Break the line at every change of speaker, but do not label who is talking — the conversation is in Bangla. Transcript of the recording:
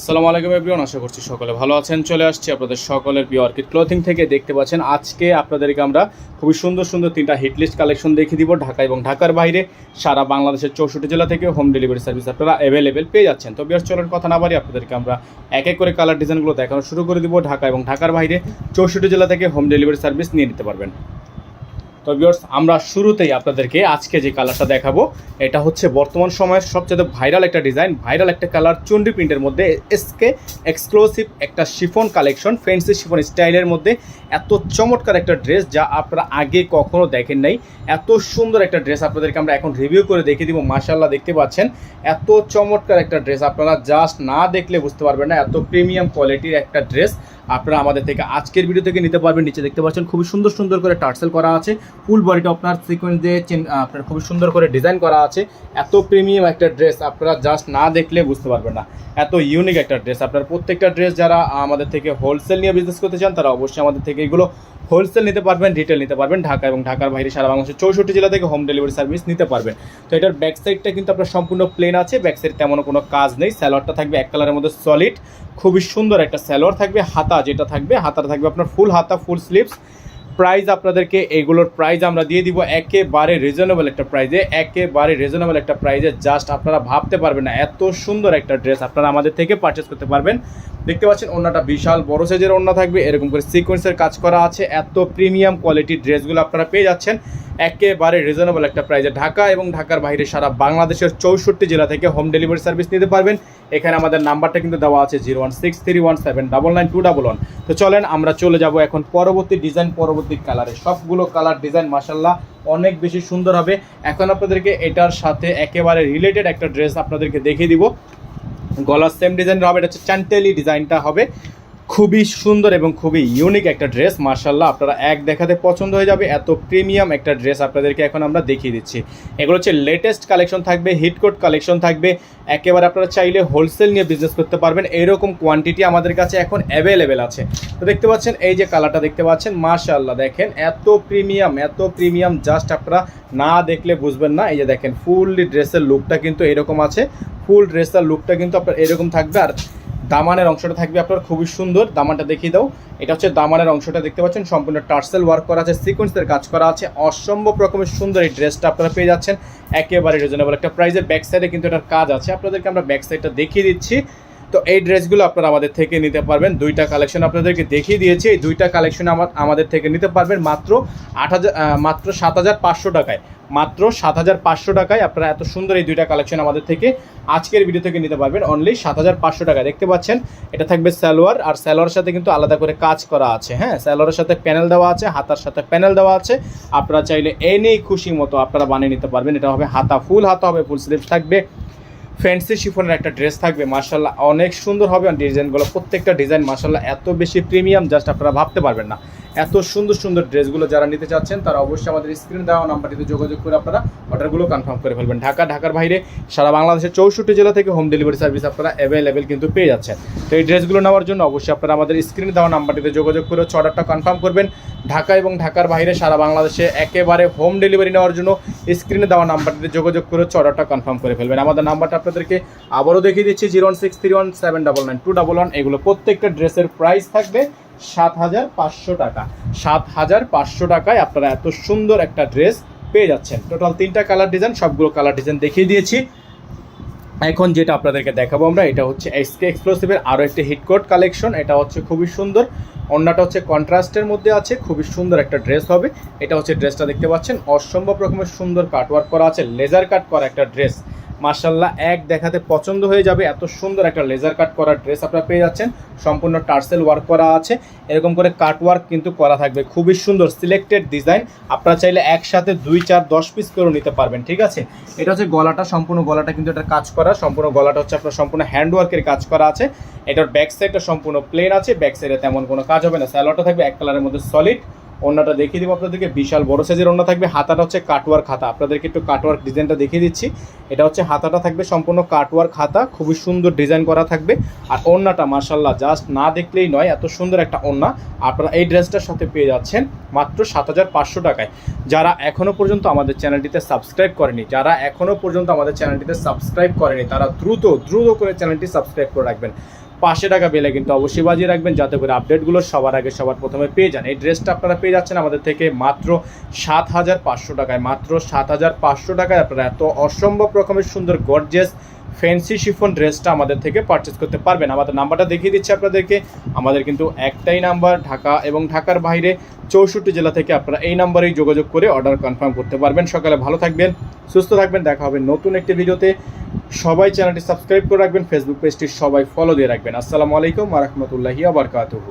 আসসালামু আলাইকুম এভরিওয়ান, আশা করছি সকলে ভালো আছেন। চলে আসছি আপনাদের সকলের প্রিয় অর্কিড ক্লোথিং থেকে। দেখতে পাচ্ছেন আজকে আপনাদেরকে আমরা খুবই সুন্দর সুন্দর তিনটা হিটলিস্ট কালেকশন দেখিয়ে দিব। ঢাকা এবং ঢাকার বাইরে সারা বাংলাদেশের 64 জেলা থেকে হোম ডেলিভারি সার্ভিস আপনারা অ্যাভেলেবেল পেয়ে যাচ্ছেন। তো বিয়ার চলার কথা না বাড়ি আপনাদেরকে আমরা এক এক করে কালার ডিজাইনগুলো দেখানো শুরু করে দিব। ঢাকা এবং ঢাকার বাইরে 64 জেলা থেকে হোম ডেলিভারি সার্ভিস নিয়ে নিতে পারবেন। তো ভিউয়ার্স, আমরা শুরুতেই আপনাদেরকে আজকে যে কালারটা দেখাবো এটা হচ্ছে বর্তমান সময়ের সবচেয়ে ভাইরাল একটা ডিজাইন, ভাইরাল একটা কালার, চন্ডি প্রিন্টের মধ্যে এসকে এক্সক্লুসিভ একটা শিফন কালেকশন, ফ্যান্সি শিফন স্টাইলের মধ্যে এত চমৎকার একটা ড্রেস যা আপনারা আগে কখনো দেখেন নাই। এত সুন্দর একটা ড্রেস আপনাদেরকে আমরা এখন রিভিউ করে দেখিয়ে দিব। মাশাআল্লাহ, দেখতে পাচ্ছেন এত চমৎকার একটা ড্রেস, আপনারা জাস্ট না দেখলে বুঝতে পারবেন না। এত প্রিমিয়াম কোয়ালিটির একটা ড্রেস আপনারা আমাদের থেকে আজকের ভিডিও থেকে নিতে পারবেন। নিচে দেখতে পাচ্ছেন খুবই সুন্দর সুন্দর করে টার্সেল করা আছে, ফুল বডিটা আপনার সিকোয়েন্স দিয়ে আপনার খুবই সুন্দর করে ডিজাইন করা আছে। এত প্রিমিয়াম একটা ড্রেস আপনারা জাস্ট না দেখলে বুঝতে পারবেন না। এত ইউনিক একটা ড্রেস। আপনার প্রত্যেকটা ড্রেস যারা আমাদের থেকে হোলসেল নিয়ে বিজনেস করতে চান তারা অবশ্যই আমাদের থেকে এগুলো হোলসেল নিতে পারবেন, রিটেল নিতে পারবেন। ঢাকা এবং ঢাকার বাইরে সারা বাংলাদেশের 64 জেলা থেকে হোম ডেলিভারি সার্ভিস নিতে পারবেন। তো এটার ব্যাক সাইডটা কিন্তু আপনার সম্পূর্ণ প্লেন আছে, ব্যাক সাইড তেমন কোনো কাজ নেই। স্যালোয়ারটা থাকবে এক কালারের মধ্যে সলিড, খুবই সুন্দর একটা স্যালোয়ার থাকবে। হাতা যেটা থাকবে, হাতাটা থাকবে আপনার ফুল হাতা, ফুল স্লিভস। প্রাইস আপনাদেরকে এইগুলোর প্রাইস আমরা দিয়ে দিব একেবারে রিজনেবল একটা প্রাইজে, একেবারে রিজনেবল একটা প্রাইজে। জাস্ট আপনারা ভাবতে পারবেন না এত সুন্দর একটা ড্রেস আপনারা আমাদের থেকে পারচেস করতে পারবেন। দেখতে পাচ্ছেন ওড়নাটা বিশাল বড় সাইজের ওড়না থাকবে, এরকম করে সিকোয়েন্সের কাজ করা আছে। এত প্রিমিয়াম কোয়ালিটির ড্রেসগুলো আপনারা পেয়ে যাচ্ছেন একেবারে রিজনেবল একটা প্রাইজে। ঢাকা এবং ঢাকার বাইরে সারা বাংলাদেশের 64 জেলা থেকে হোম ডেলিভারি সার্ভিস নিতে পারবেন। এখানে আমাদের নাম্বারটা কিন্তু দেওয়া আছে 01631799211। তো চলেন আমরা চলে যাব এখন পরবর্তী ডিজাইন, পরবর্তী কালারে। সবগুলো কালার ডিজাইন মাশাআল্লাহ অনেক বেশি সুন্দর হবে। এখন আপনাদেরকে এটার সাথে একেবারে রিলেটেড একটা ড্রেস আপনাদেরকে দেখিয়ে দিব। গলার সেম ডিজাইন হবে, এটা হচ্ছে চান্টেলি ডিজাইনটা হবে। খুবই সুন্দর এবং খুবই ইউনিক একটা ড্রেস। মাশাআল্লাহ, আপনারা এক দেখাতে পছন্দ হয়ে যাবে। এত প্রিমিয়াম একটা ড্রেস আপনাদেরকে এখন আমরা দেখিয়ে দিচ্ছি। এগুলো হচ্ছে লেটেস্ট কালেকশন থাকবে, হিটকোট কালেকশন থাকবে। একেবারে আপনারা চাইলে হোলসেল নিয়ে বিজনেস করতে পারবেন, এরকম কোয়ান্টিটি আমাদের কাছে এখন অ্যাভেলেবেল আছে। তো দেখতে পাচ্ছেন এই যে কালারটা দেখতে পাচ্ছেন, মাশাআল্লাহ দেখেন এত প্রিমিয়াম, এত প্রিমিয়াম, জাস্ট আপনারা না দেখলে বুঝবেন না। এই যে দেখেন ফুললি ড্রেসের লুকটা কিন্তু এরকম আছে, ফুল ড্রেসের লুকটা কিন্তু আপনার এরকম থাকবে। আর দামানের অংশটা থাকবে আপনার খুবই সুন্দর। দামানটা দেখিয়ে দাও, এটা হচ্ছে দামানের অংশটা। দেখতে পাচ্ছেন সম্পূর্ণ টার্সেল ওয়ার্ক করা আছে, সিকোয়েন্সের কাজ করা আছে। অসম্ভব রকমের সুন্দর এই ড্রেসটা আপনারা পেয়ে যাচ্ছেন একেবারে রিজনেবল একটা প্রাইসে। ব্যাক সাইডে কিন্তু এটার কাজ আছে, আপনাদেরকে আমরা ব্যাক সাইডটা দেখিয়ে দিচ্ছি। তো এই ড্রেসগুলো আপনারা আমাদের থেকে নিতে পারবেন। দুইটা কালেকশন আপনাদেরকে দেখিয়ে দিয়েছি, এই দুইটা কালেকশন আমাদের থেকে নিতে পারবেন মাত্র 7,500 টাকায়। মাত্র 7,500 টাকায় আপনারা এত সুন্দর এই দুইটা কালেকশন আমাদের থেকে আজকের ভিডিও থেকে নিতে পারবেন অনলি 7,500 টাকায়। দেখতে পাচ্ছেন এটা থাকবে সালোয়ার, আর সালোয়ারের সাথে কিন্তু আলাদা করে কাজ করা আছে। হ্যাঁ, সালোয়ারের সাথে প্যানেল দেওয়া আছে, হাতার সাথে প্যানেল দেওয়া আছে। আপনারা চাইলে এনেই খুশি মতো আপনারা বানিয়ে নিতে পারবেন। এটা হবে হাতা, ফুল হাতা হবে, ফুল স্লিভস থাকবে, ফ্যান্সি শিফনের একটা ড্রেস থাকবে। মাশাআল্লাহ অনেক সুন্দর হবে। ডিজাইনগুলো প্রত্যেকটা ডিজাইন মাশাআল্লাহ এত বেশি প্রিমিয়াম, জাস্ট আপনারা ভাবতে পারবেন না। এত সুন্দর সুন্দর ড্রেসগুলো যারা নিতে চাচ্ছেন তারা অবশ্যই আমাদের স্ক্রিনে দেওয়া নাম্বারটিতে যোগাযোগ করে আপনারা অর্ডারগুলো কনফার্ম করে ফেলবেন। ঢাকা, ঢাকার বাইরে সারা বাংলাদেশের 64 জেলা থেকে হোম ডেলিভারি সার্ভিস আপনারা অ্যাভেলেবেল কিন্তু পেয়ে যাচ্ছেন। তো এই ড্রেসগুলো নেওয়ার জন্য অবশ্যই আপনারা আমাদের স্ক্রিনে দেওয়া নাম্বারটিতে যোগাযোগ করে অর্ডারটা কনফার্ম করবেন। ঢাকা এবং ঢাকার বাইরে সারা বাংলাদেশে একেবারে হোম ডেলিভারি নেওয়ার জন্য স্ক্রিনে দেওয়া নাম্বারটিতে যোগাযোগ করে অর্ডারটা কনফার্ম করে ফেলবেন। আমাদের নাম্বারটা আপনাদেরকে আবারও দেখিয়ে দিচ্ছি 01631799211। এগুলো প্রত্যেকটা ড্রেসের প্রাইস থাকবে 7,500 টাকা। 7,500 টাকায় আপনারা এত সুন্দর একটা ড্রেস পেয়ে যাচ্ছেন। টোটাল 3টা কালার ডিজাইন, সবগুলো কালার ডিজাইন দেখিয়ে দিয়েছি। এখন যেটা আপনাদেরকে দেখাবো আমরা, এটা হচ্ছে এসকে এক্সক্লুসিভের আরও একটি হিটকোট কালেকশন। এটা হচ্ছে খুবই সুন্দর, ওড়নাটা হচ্ছে কন্ট্রাস্টের মধ্যে আছে, খুবই সুন্দর একটা ড্রেস হবে। এটা হচ্ছে ড্রেসটা দেখতে পাচ্ছেন, অসম্ভব রকমের সুন্দর কাটওয়ার্ক করা আছে, লেজার কাট করা একটা ড্রেস। মাশাআল্লাহ এক দেখাতে পছন্দ হয়ে যাবে। এত সুন্দর একটা লেজার কাট করা ড্রেস আপনারা পেয়ে যাচ্ছেন। সম্পূর্ণ টার্সেল ওয়ার্ক করা আছে, এরকম করে কাট ওয়ার্ক কিন্তু করা থাকবে। খুবই সুন্দর সিলেক্টেড ডিজাইন, আপনারা চাইলে একসাথে 2, 4, 10 পিস করে নিতে পারবেন। ঠিক আছে, এটা হচ্ছে গলাটা, সম্পূর্ণ গলাটা কিন্তু এটা কাজ করা, সম্পূর্ণ গলাটা হচ্ছে আপনার সম্পূর্ণ হ্যান্ড ওয়ার্কের কাজ করা আছে। এটার ব্যাক সাইডটা সম্পূর্ণ প্লেন আছে, ব্যাক সাইডে তেমন কোনো কাজ হবে না। সালোয়ারটা থাকবে এক কালারের মধ্যে সলিড। ওড়নাটা দেখিয়ে দিব আপনাদেরকে, বিশাল বড় সাইজের ওড়না থাকবে। হাতাটা হচ্ছে কাটওয়ার্ক হাতা, আপনাদেরকে একটু কাটওয়ার্ক ডিজাইনটা দেখিয়ে দিচ্ছি। এটা হচ্ছে হাতাটা থাকবে সম্পূর্ণ কাটওয়ার্ক হাতা, খুবই সুন্দর ডিজাইন করা থাকবে। আর ওড়নাটা মাশাআল্লাহ জাস্ট না দেখলেই নয়, এত সুন্দর একটা ওড়না আপনারা এই ড্রেসটার সাথে পেয়ে যাচ্ছেন মাত্র 7,500 টাকায়। যারা এখনও পর্যন্ত আমাদের চ্যানেলটিতে সাবস্ক্রাইব করেনি, তারা দ্রুত করে চ্যানেলটি সাবস্ক্রাইব করে রাখবেন। পাশে টাকা বেলে কিন্তু অবশ্যই বাজিয়ে রাখবেন, যাতে করে আপডেটগুলো সবার আগে সবার প্রথমে পেয়ে যান। এই ড্রেসটা আপনারা পেয়ে যাচ্ছেন আমাদের থেকে মাত্র 7,500 টাকায়। মাত্র 7,500 টাকায় আপনারা এত অসম্ভব রকমের সুন্দর গর্জিয়াস ফ্যান্সি শিফন ড্রেসটা আমাদের থেকে পারচেস করতে পারবেন। আমাদের নাম্বারটা দেখিয়ে দিচ্ছি আপনাদেরকে। আমাদের কিন্তু একটাই নাম্বার, ঢাকা এবং ঢাকার বাইরে 64 জেলা থেকে আপনারা এই নাম্বারেই যোগাযোগ করে অর্ডার কনফার্ম করতে পারবেন। সকালে ভালো থাকবেন, সুস্থ থাকবেন, দেখা হবে নতুন একটি ভিডিওতে। সবাই চ্যানেলটি সাবস্ক্রাইব করে রাখবেন, ফেসবুক পেজটি সবাই ফলো দিয়ে রাখবেন। আসসালামু আলাইকুম ওয়া রাহমাতুল্লাহি ওয়া বারাকাতুহু।